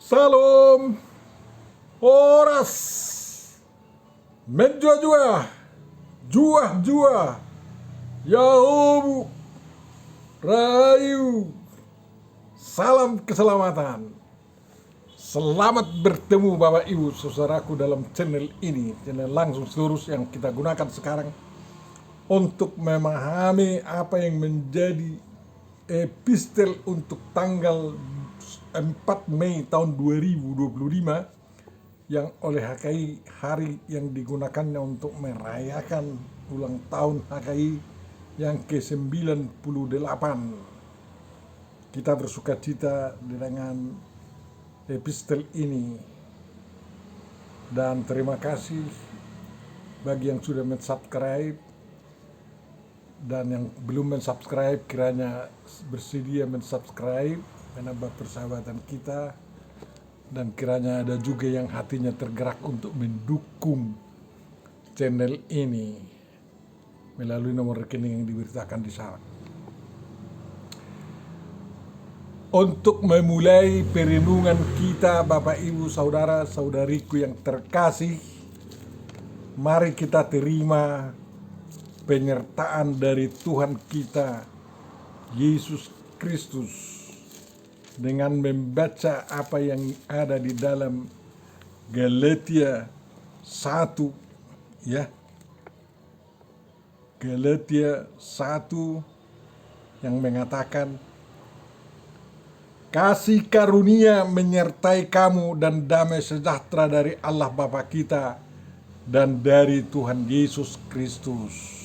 Salam, oras, menjua-jua, jua-jua, Yahobu, Rahayu, salam keselamatan. Selamat bertemu Bapak Ibu saudaraku dalam channel ini, channel langsung lurus yang kita gunakan sekarang untuk memahami apa yang menjadi epistel untuk tanggal 4 Mei tahun 2025 yang oleh HKI hari yang digunakannya untuk merayakan ulang tahun HKI yang ke-98. Kita bersuka cita dengan epistel ini dan terima kasih bagi yang sudah mensubscribe dan yang belum mensubscribe kiranya bersedia mensubscribe, menambah persahabatan kita, dan kiranya ada juga yang hatinya tergerak untuk mendukung channel ini melalui nomor rekening yang diberitakan di sana. Untuk memulai perenungan kita Bapak Ibu Saudara Saudariku yang terkasih, mari kita terima penyertaan dari Tuhan kita Yesus Kristus dengan membaca apa yang ada di dalam Galatia 1 ya. Galatia 1 yang mengatakan, kasih karunia menyertai kamu dan damai sejahtera dari Allah Bapa kita dan dari Tuhan Yesus Kristus.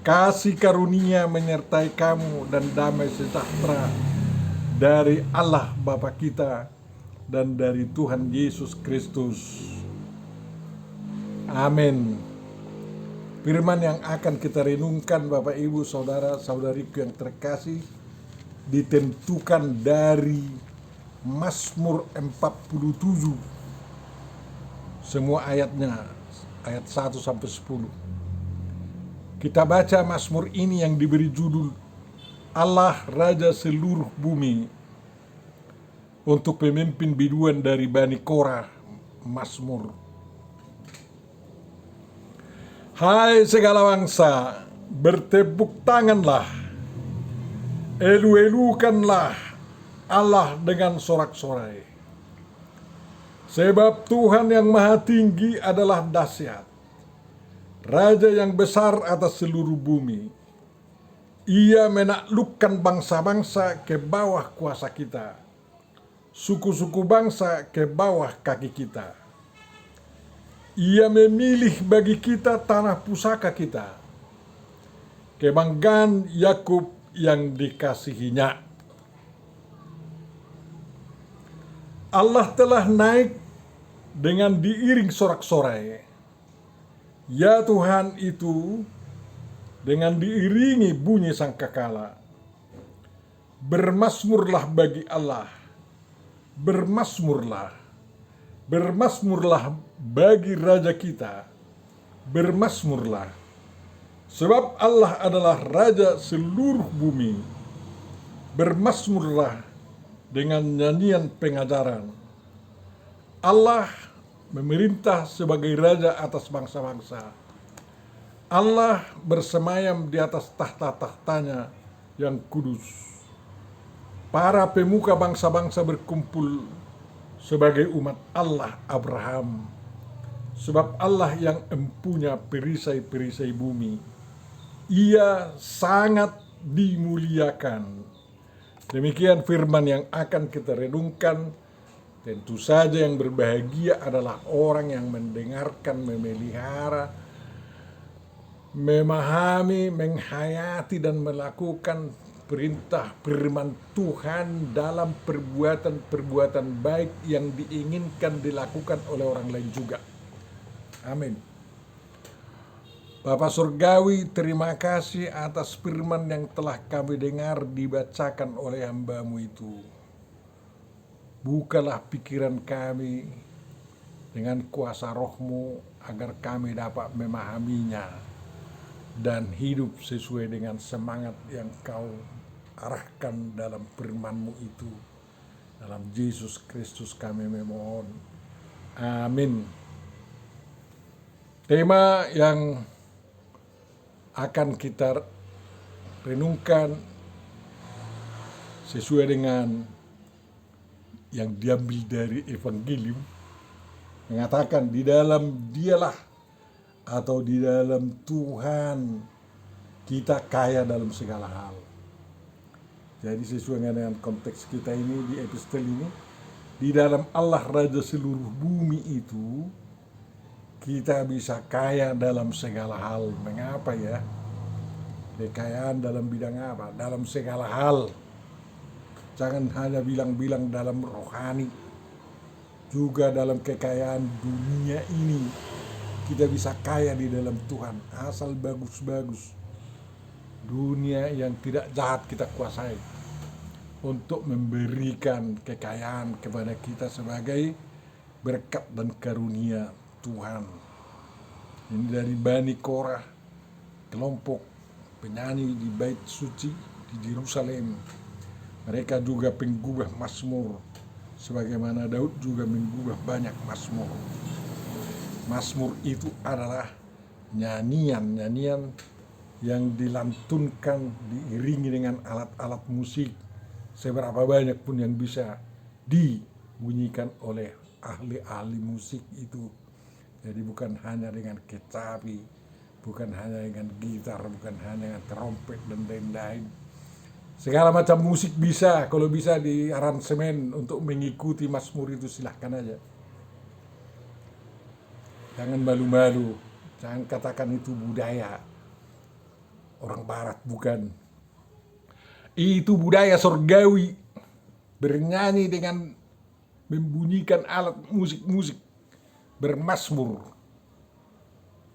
Kasih karunia menyertai kamu dan damai sejahtera dari Allah Bapa kita dan dari Tuhan Yesus Kristus. Amin. Firman yang akan kita renungkan Bapak Ibu Saudara Saudariku yang terkasih ditentukan dari Mazmur 47. Semua ayatnya, ayat 1 sampai 10. Kita baca Mazmur ini yang diberi judul Allah Raja Seluruh Bumi untuk pemimpin biduan dari Bani Korah. Mazmur. Hai segala bangsa, bertepuk tanganlah, elu-elukanlah Allah dengan sorak-sorai. Sebab Tuhan yang maha tinggi adalah dahsyat, Raja yang besar atas seluruh bumi. Ia menaklukkan bangsa-bangsa ke bawah kuasa kita, suku-suku bangsa ke bawah kaki kita. Ia memilih bagi kita tanah pusaka kita, kebanggaan Yakub yang dikasihinya. Allah telah naik dengan diiring sorak-sorai. Ya Tuhan itu dengan diiringi bunyi sangkakala. Bermasmurlah bagi Allah, bermasmurlah, bermasmurlah bagi Raja kita, bermasmurlah. Sebab Allah adalah Raja seluruh bumi. Bermasmurlah dengan nyanyian pengajaran. Allah memerintah sebagai Raja atas bangsa-bangsa. Allah bersemayam di atas tahta-tahtanya yang kudus. Para pemuka bangsa-bangsa berkumpul sebagai umat Allah Abraham. Sebab Allah yang empunya perisai-perisai bumi, Ia sangat dimuliakan. Demikian firman yang akan kita renungkan. Tentu saja yang berbahagia adalah orang yang mendengarkan, memelihara, memahami, menghayati dan melakukan perintah firman Tuhan dalam perbuatan-perbuatan baik yang diinginkan dilakukan oleh orang lain juga. Amin. Bapa Surgawi, terima kasih atas firman yang telah kami dengar dibacakan oleh hamba-Mu itu. Bukalah pikiran kami dengan kuasa Roh-Mu agar kami dapat memahaminya dan hidup sesuai dengan semangat yang Kau arahkan dalam firman-Mu itu. Dalam Yesus Kristus kami memohon. Amin. Tema yang akan kita renungkan sesuai dengan yang diambil dari Evangelium, mengatakan di dalam Dialah atau di dalam Tuhan kita kaya dalam segala hal. Jadi sesuai dengan konteks kita ini di epistel ini, di dalam Allah Raja seluruh bumi itu kita bisa kaya dalam segala hal. Mengapa ya? Kekayaan dalam bidang apa? Dalam segala hal. Jangan hanya bilang-bilang dalam rohani, juga dalam kekayaan dunia ini kita bisa kaya di dalam Tuhan. Asal bagus-bagus. Dunia yang tidak jahat kita kuasai untuk memberikan kekayaan kepada kita sebagai berkat dan karunia Tuhan. Ini dari Bani Korah, kelompok penyanyi di Bait Suci di Yerusalem. Mereka juga penggubah Mazmur, sebagaimana Daud juga menggubah banyak Mazmur. Mazmur itu adalah nyanyian yang dilantunkan, diiringi dengan alat-alat musik, seberapa banyak pun yang bisa dibunyikan oleh ahli-ahli musik itu. Jadi bukan hanya dengan kecapi, bukan hanya dengan gitar, bukan hanya dengan trompet dan lain-lain. Segala macam musik bisa, kalau bisa di aransemen untuk mengikuti Mazmur itu silahkan aja. Jangan malu-malu, jangan katakan itu budaya orang barat, bukan. Itu budaya surgawi, bernyanyi dengan membunyikan alat musik-musik, bermazmur.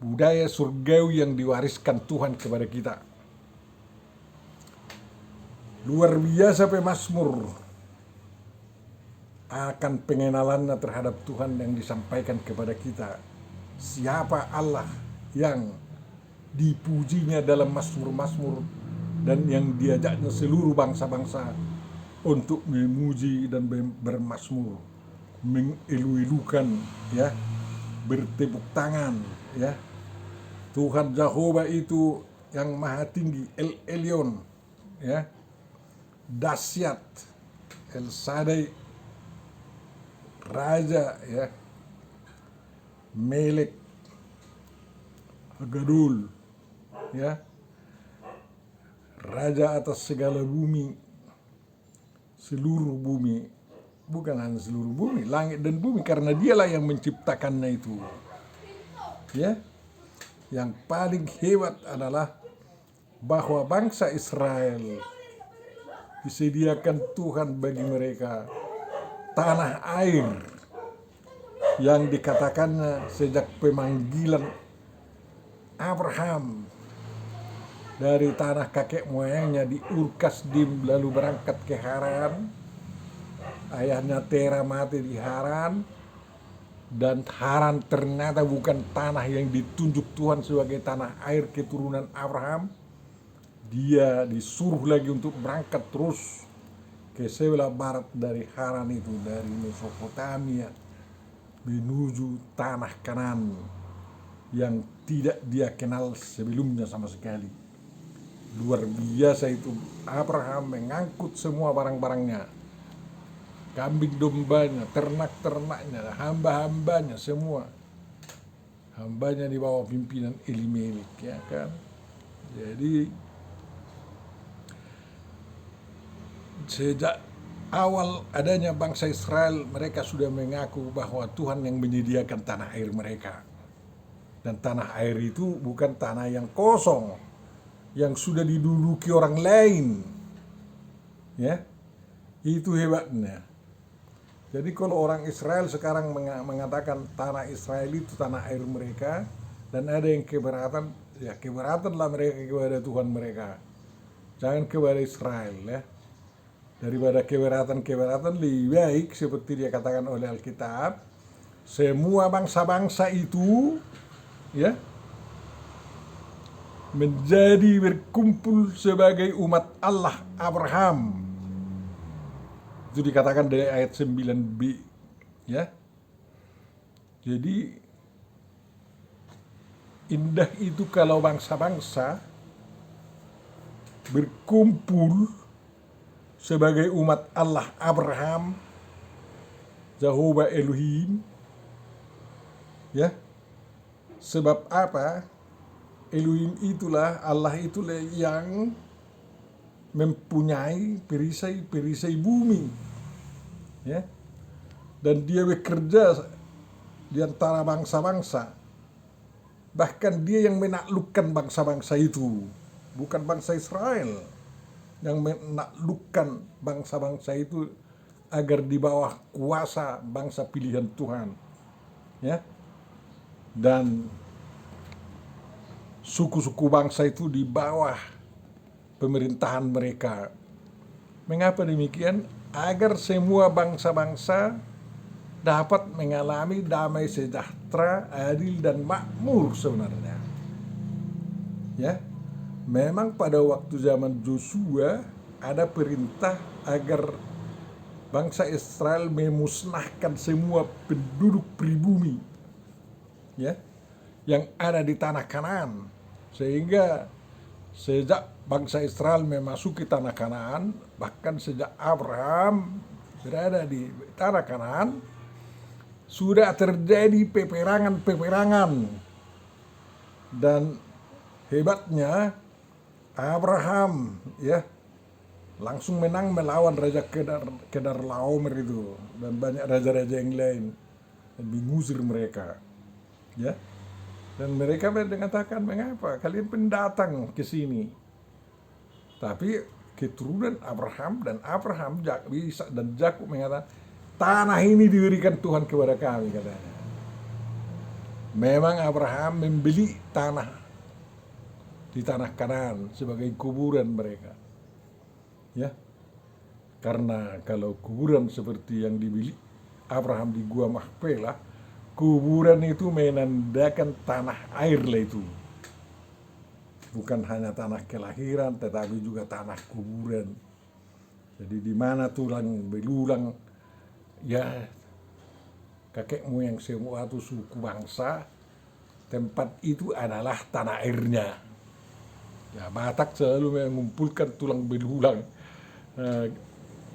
Budaya surgawi yang diwariskan Tuhan kepada kita. Luar biasa pemazmur akan pengenalannya terhadap Tuhan yang disampaikan kepada kita. Siapa Allah yang dipujinya dalam mazmur-mazmur dan yang diajaknya seluruh bangsa-bangsa untuk memuji dan bermazmur, mengelu-elukan, ya, bertepuk tangan, ya. Tuhan Jehovah itu yang maha tinggi, El Elyon, ya, dahsyat, El Shaddai, Raja, ya, Melek, Gadul, ya, Raja atas segala bumi, seluruh bumi, bukan hanya seluruh bumi, langit dan bumi, karena dialah yang menciptakannya itu. Ya, yang paling hebat adalah bahwa bangsa Israel disediakan Tuhan bagi mereka tanah air yang dikatakannya sejak pemanggilan Abraham dari tanah kakek moyangnya di Ur Kasdim, lalu berangkat ke Haran. Ayahnya Tera mati di Haran, dan Haran ternyata bukan tanah yang ditunjuk Tuhan sebagai tanah air keturunan Abraham. Dia disuruh lagi untuk berangkat terus ke sebelah barat dari Haran itu, dari Mesopotamia menuju tanah Kanaan yang tidak dia kenal sebelumnya sama sekali. Luar biasa itu. Abraham mengangkut semua barang-barangnya, kambing dombanya, ternak-ternaknya, hamba-hambanya semua. Hambanya di bawah pimpinan Elimelek, ya kan. Jadi sejak awal adanya bangsa Israel, mereka sudah mengaku bahwa Tuhan yang menyediakan tanah air mereka. Dan tanah air itu bukan tanah yang kosong, yang sudah diduduki orang lain. Ya, itu hebatnya. Jadi kalau orang Israel sekarang mengatakan tanah Israel itu tanah air mereka, dan ada yang keberatan, ya keberatanlah mereka kepada Tuhan mereka. Jangan kepada Israel, ya. Daripada keberatan lebih baik seperti dia katakan oleh Alkitab, semua bangsa-bangsa itu, ya, menjadi berkumpul sebagai umat Allah Abraham. Itu dikatakan dari ayat 9b, ya. Jadi indah itu kalau bangsa-bangsa berkumpul sebagai umat Allah Abraham, Jehovah Elohim, ya. Sebab apa? Elohim itulah, Allah itulah yang mempunyai perisai-perisai bumi, ya. Dan dia bekerja di antara bangsa-bangsa. Bahkan dia yang menaklukkan bangsa-bangsa itu, bukan bangsa Israel yang menaklukkan bangsa-bangsa itu agar di bawah kuasa bangsa pilihan Tuhan, ya. Dan suku-suku bangsa itu di bawah pemerintahan mereka. Mengapa demikian? Agar semua bangsa-bangsa dapat mengalami damai sejahtera, adil dan makmur sebenarnya. Ya. Memang pada waktu zaman Yosua ada perintah agar bangsa Israel memusnahkan semua penduduk pribumi, ya, yang ada di tanah Kanaan. Sehingga sejak bangsa Israel memasuki tanah Kanaan, bahkan sejak Abraham berada di tanah Kanaan, sudah terjadi peperangan-peperangan. Dan hebatnya Abraham, ya, langsung menang melawan Raja Kedorlaomer itu dan banyak raja-raja yang lain, dan mengusir mereka, ya. Dan mereka mengatakan, mengapa kalian pendatang ke sini? Tapi keturunan Abraham dan Ishak dan Yakub mengatakan, tanah ini diberikan Tuhan kepada kami, katanya. Memang Abraham membeli tanah di tanah Kanaan sebagai kuburan mereka, ya. Karena kalau kuburan seperti yang dibeli Abraham di Gua Mahpelah, kuburan itu menandakan tanah air lah itu. Bukan hanya tanah kelahiran, tetapi juga tanah kuburan. Jadi di mana tulang belulang, ya, kakek moyang semua itu suku bangsa, tempat itu adalah tanah airnya. Ya, Batak selalu mengumpulkan tulang belulang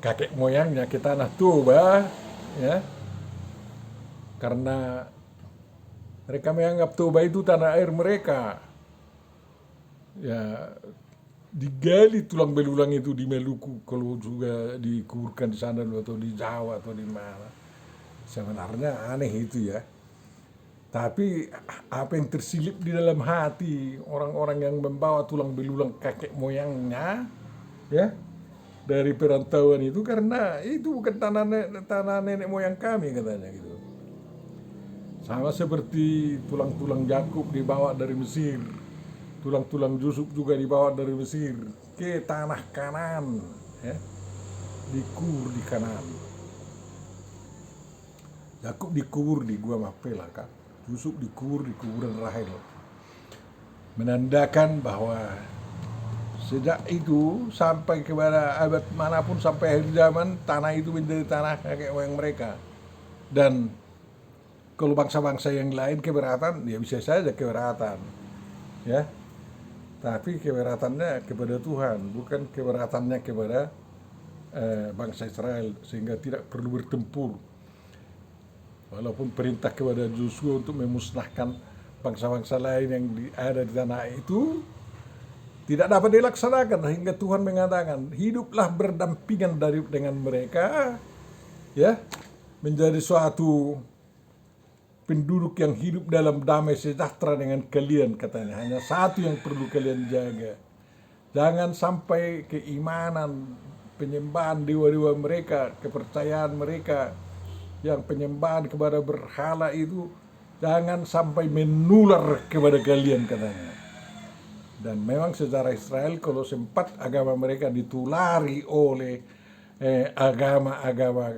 kakek moyangnya ke tanah Toba, ya. Karena mereka menganggap Toba itu tanah air mereka. Ya, digali tulang belulang itu di Maluku, kalau juga dikuburkan di sana atau di Jawa atau di mana. Sebenarnya aneh itu, ya. Tapi apa yang tersilip di dalam hati orang-orang yang membawa tulang belulang kakek moyangnya, ya, dari perantauan itu, karena itu bukan tanah nenek moyang kami, katanya gitu. Sama seperti tulang-tulang Yakub dibawa dari Mesir, tulang-tulang Yusuf juga dibawa dari Mesir ke tanah Kanaan, ya, dikubur di Kanaan. Yakub dikubur di Gua Mahpelah, kan. Yusuf dikubur di kuburan Rahel. Menandakan bahwa sejak itu sampai kepada abad manapun, sampai akhir zaman, tanah itu menjadi tanah kakek moyang mereka. Dan kalau bangsa-bangsa yang lain keberatan, ya bisa saja keberatan, ya. Tapi keberatannya kepada Tuhan, bukan keberatannya kepada bangsa Israel, sehingga tidak perlu bertempur. Walaupun perintah kepada Yosua untuk memusnahkan bangsa-bangsa lain yang ada di tanah itu tidak dapat dilaksanakan, hingga Tuhan mengatakan, hiduplah berdampingan dengan mereka, ya, menjadi suatu penduduk yang hidup dalam damai sejahtera dengan kalian, katanya. Hanya satu yang perlu kalian jaga, jangan sampai keimanan, penyembahan dewa-dewa mereka, kepercayaan mereka yang penyembahan kepada berhala itu jangan sampai menular kepada kalian, katanya. Dan memang sejarah Israel, kalau sempat agama mereka ditulari oleh agama-agama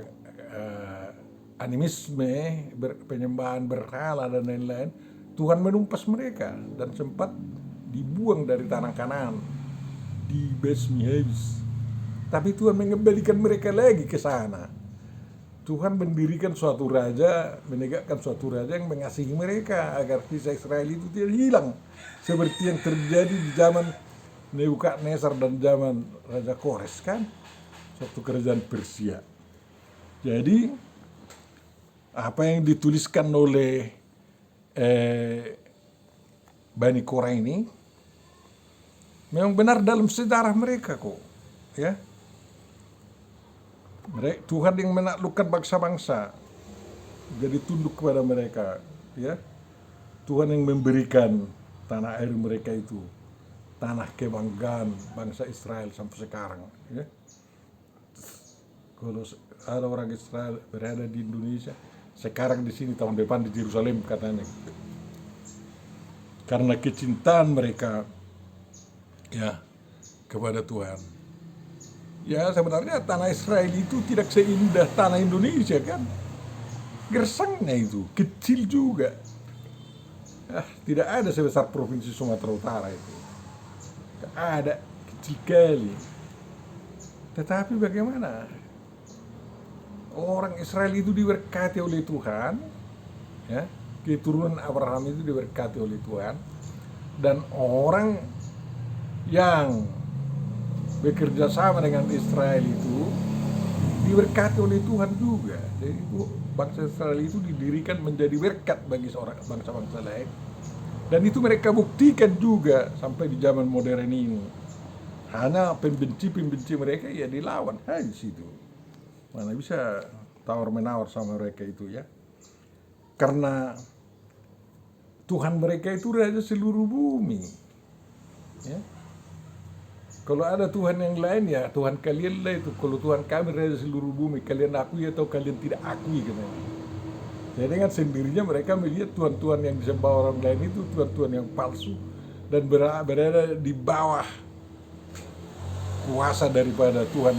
animisme, penyembahan berhala dan lain-lain, Tuhan menumpas mereka dan sempat dibuang dari tanah Kanaan, dibasmi habis. Tapi Tuhan mengembalikan mereka lagi ke sana. Tuhan mendirikan suatu raja, menegakkan suatu raja yang mengasihi mereka agar kisah Israel itu tidak hilang. Seperti yang terjadi di zaman Nebukadnezar dan zaman Raja Kores kan, suatu kerajaan Persia. Jadi apa yang dituliskan oleh Bani Korah ini memang benar dalam sejarah mereka kok, ya. Tuhan yang menaklukkan bangsa-bangsa, jadi tunduk kepada mereka, ya. Tuhan yang memberikan tanah air mereka itu, tanah kebanggaan bangsa Israel sampai sekarang, ya. Kalau ada orang Israel berada di Indonesia, sekarang di sini, tahun depan di Yerusalem katanya, karena kecintaan mereka, ya, kepada Tuhan. Ya, sebenarnya tanah Israel itu tidak seindah tanah Indonesia kan. Gersangnya itu kecil juga. Tidak ada sebesar provinsi Sumatera Utara itu. Tidak ada, kecil kali. Tetapi bagaimana? Orang Israel itu diberkati oleh Tuhan, ya. Keturunan Abraham itu diberkati oleh Tuhan, dan orang yang bekerja sama dengan Israel itu diberkati oleh Tuhan juga. Jadi itu bangsa Israel itu didirikan menjadi berkat bagi seorang bangsa-bangsa lain. Dan itu mereka buktikan juga sampai di zaman modern ini. Hanya pembenci-pembenci mereka ya dilawan di situ. Mana bisa tawar-menawar sama mereka itu, ya. Karena Tuhan mereka itu raja seluruh bumi, ya. Kalau ada Tuhan yang lain, ya Tuhan kalian lah itu. Kalau Tuhan kami raja seluruh bumi, kalian akui atau kalian tidak akui, katanya. Jadi dengan sendirinya mereka melihat Tuhan-Tuhan yang disembah orang lain itu Tuhan-Tuhan yang palsu dan berada di bawah kuasa daripada Tuhan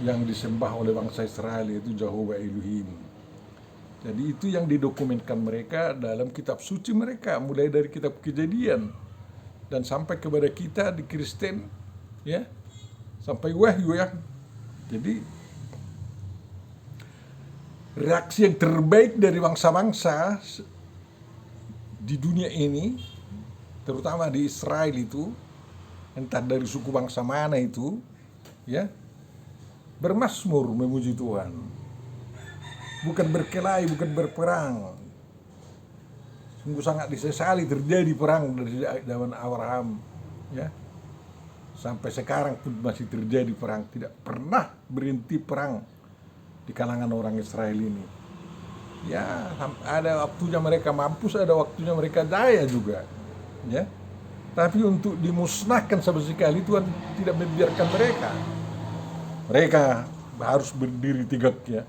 yang disembah oleh bangsa Israel, yaitu Jehovah Elohim. Jadi itu yang didokumenkan mereka dalam kitab suci mereka, mulai dari kitab Kejadian dan sampai kepada kita di Kristen, ya, sampai Wahyu, ya. Jadi reaksi yang terbaik dari bangsa-bangsa di dunia ini, terutama di Israel itu, entah dari suku bangsa mana itu, ya, bermazmur memuji Tuhan, bukan berkelahi, bukan berperang. Sungguh sangat disesali terjadi perang dari zaman Abraham, ya, sampai sekarang pun masih terjadi perang. Tidak pernah berhenti perang di kalangan orang Israel ini. Ya, ada waktunya mereka mampus, ada waktunya mereka jaya juga, ya. Tapi untuk dimusnahkan sama sekali Tuhan tidak membiarkan mereka. Mereka harus berdiri tegak, ya.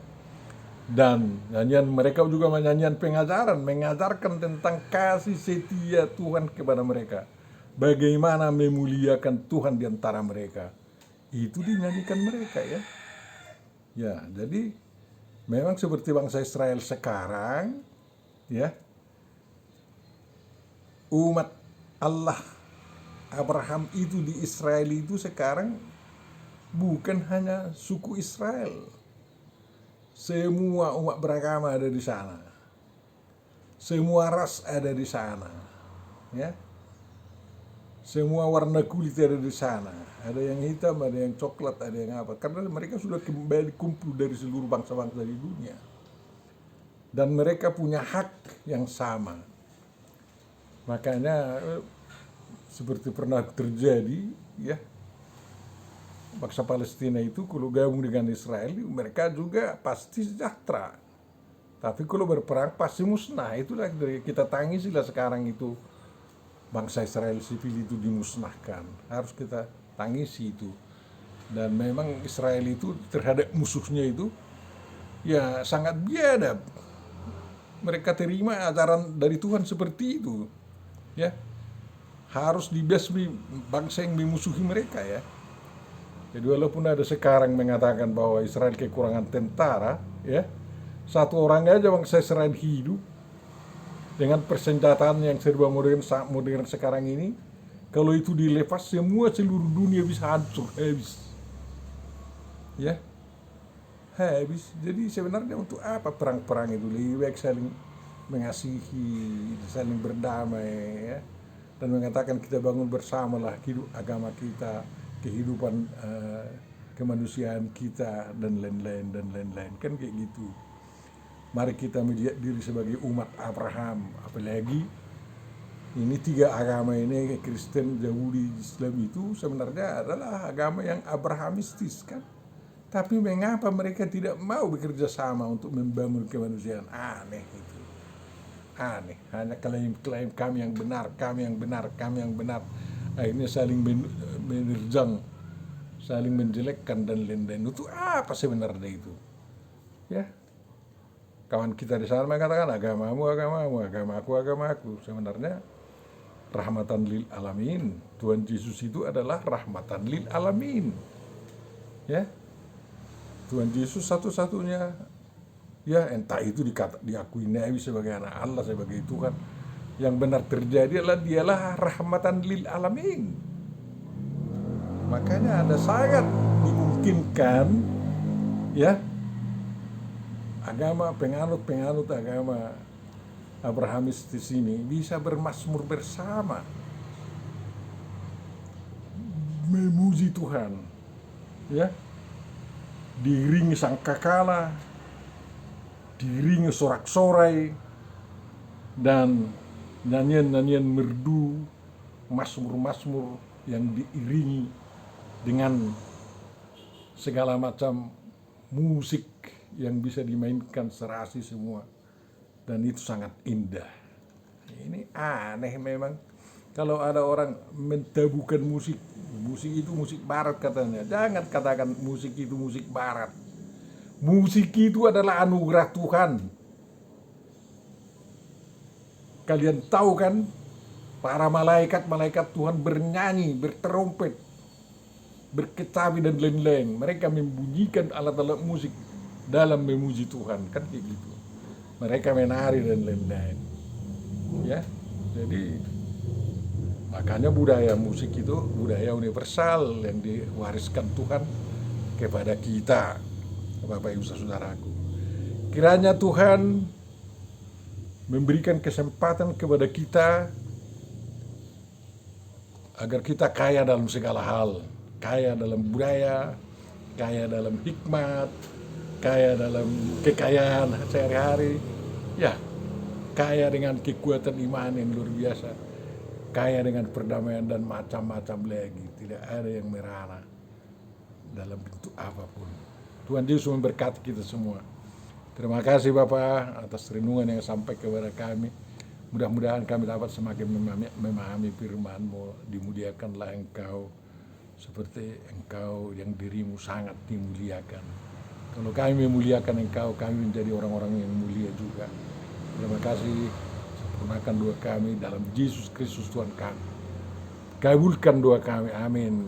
Dan nyanyian mereka juga nyanyian pengajaran, mengajarkan tentang kasih setia Tuhan kepada mereka, bagaimana memuliakan Tuhan di antara mereka. Itu dinyanyikan mereka, ya. Ya, jadi memang seperti bangsa Israel sekarang, ya, umat Allah Abraham itu di Israel itu sekarang bukan hanya suku Israel. Semua umat beragama ada di sana. Semua ras ada di sana, ya. Semua warna kulit ada di sana. Ada yang hitam, ada yang coklat, ada yang apa. Karena mereka sudah kembali kumpul dari seluruh bangsa-bangsa di dunia. Dan mereka punya hak yang sama. Makanya seperti pernah terjadi, ya, bangsa Palestina itu kalau gabung dengan Israel, mereka juga pasti sejahtera. Tapi kalau berperang pasti musnah. Itulah kita tangisilah sekarang itu bangsa Israel sipil itu dimusnahkan. Harus kita tangisi itu. Dan memang Israel itu terhadap musuhnya itu ya sangat biadab. Mereka terima ajaran dari Tuhan seperti itu, ya. Harus dibasmi bangsa yang memusuhi mereka, ya. Jadi walaupun ada sekarang mengatakan bahwa Israel kekurangan tentara, ya, satu orang aja bangsa Israel hidup dengan persenjataan yang serba modern sekarang ini, kalau itu dilepas semua seluruh dunia bisa hancur habis. ya habis. Jadi sebenarnya untuk apa perang-perang itu? Lebih baik saling mengasihi, saling berdamai, ya, dan mengatakan kita bangun bersama lah hidup agama kita, kehidupan kemanusiaan kita, dan lain-lain kan kayak gitu. Mari kita melihat diri sebagai umat Abraham, apalagi ini tiga agama ini, Kristen, Yahudi, Islam, itu sebenarnya adalah agama yang Abrahamistis kan. Tapi mengapa mereka tidak mau bekerja sama untuk membangun kemanusiaan? Aneh itu. Aneh. Hanya klaim kami yang benar, kami yang benar, kami yang benar. Akhirnya saling menerjang, saling menjelekkan dan lain-lain. Itu apa sebenarnya itu? Ya, kawan kita di sana mengatakan agamamu, agamamu, agamaku. Sebenarnya rahmatan lil alamin. Tuhan Yesus itu adalah rahmatan lil alamin. Ya, Tuhan Yesus satu-satunya, ya, entah itu diakui Nabi sebagai anak Allah, sebagai Tuhan. Yang benar terjadi adalah dialah rahmatan lil alamin. Makanya ada sangat dimungkinkan, ya, agama penganut agama Abrahamistis ini bisa bermazmur bersama, memuji Tuhan, ya, diiringi sangkakala, diiringi sorak-sorai, dan nyanyian-nyanyian merdu, mazmur-mazmur yang diiringi dengan segala macam musik yang bisa dimainkan serasi semua, dan itu sangat indah. Ini aneh memang kalau ada orang mentabukan musik itu musik barat katanya. Jangan katakan musik itu musik barat. Musik itu adalah anugerah Tuhan. Kalian tahu kan, para malaikat Tuhan bernyanyi, berterompet, berketawi dan lain-lain. Mereka membunyikan alat-alat musik dalam memuji Tuhan, kan kayak gitu. Mereka menari dan lain-lain. Ya, jadi makanya budaya musik itu budaya universal yang diwariskan Tuhan kepada kita, Bapak Ibu Saudaraku. Kiranya Tuhan memberikan kesempatan kepada kita agar kita kaya dalam segala hal, kaya dalam budaya, kaya dalam hikmat, kaya dalam kekayaan sehari-hari, ya, kaya dengan kekuatan iman yang luar biasa, kaya dengan perdamaian dan macam-macam lagi. Tidak ada yang merana dalam bentuk apapun. Tuhan Yesus memberkati kita semua. Terima kasih Bapak atas renungan yang sampai kepada kami. Mudah-mudahan kami dapat semakin memahami firman-Mu. Dimuliakanlah Engkau seperti Engkau yang dirimu sangat dimuliakan. Kalau kami memuliakan Engkau, kami menjadi orang-orang yang mulia juga. Terima kasih. Sempurnakan doa kami dalam Yesus Kristus Tuhan kami. Kabulkan doa kami. Amin.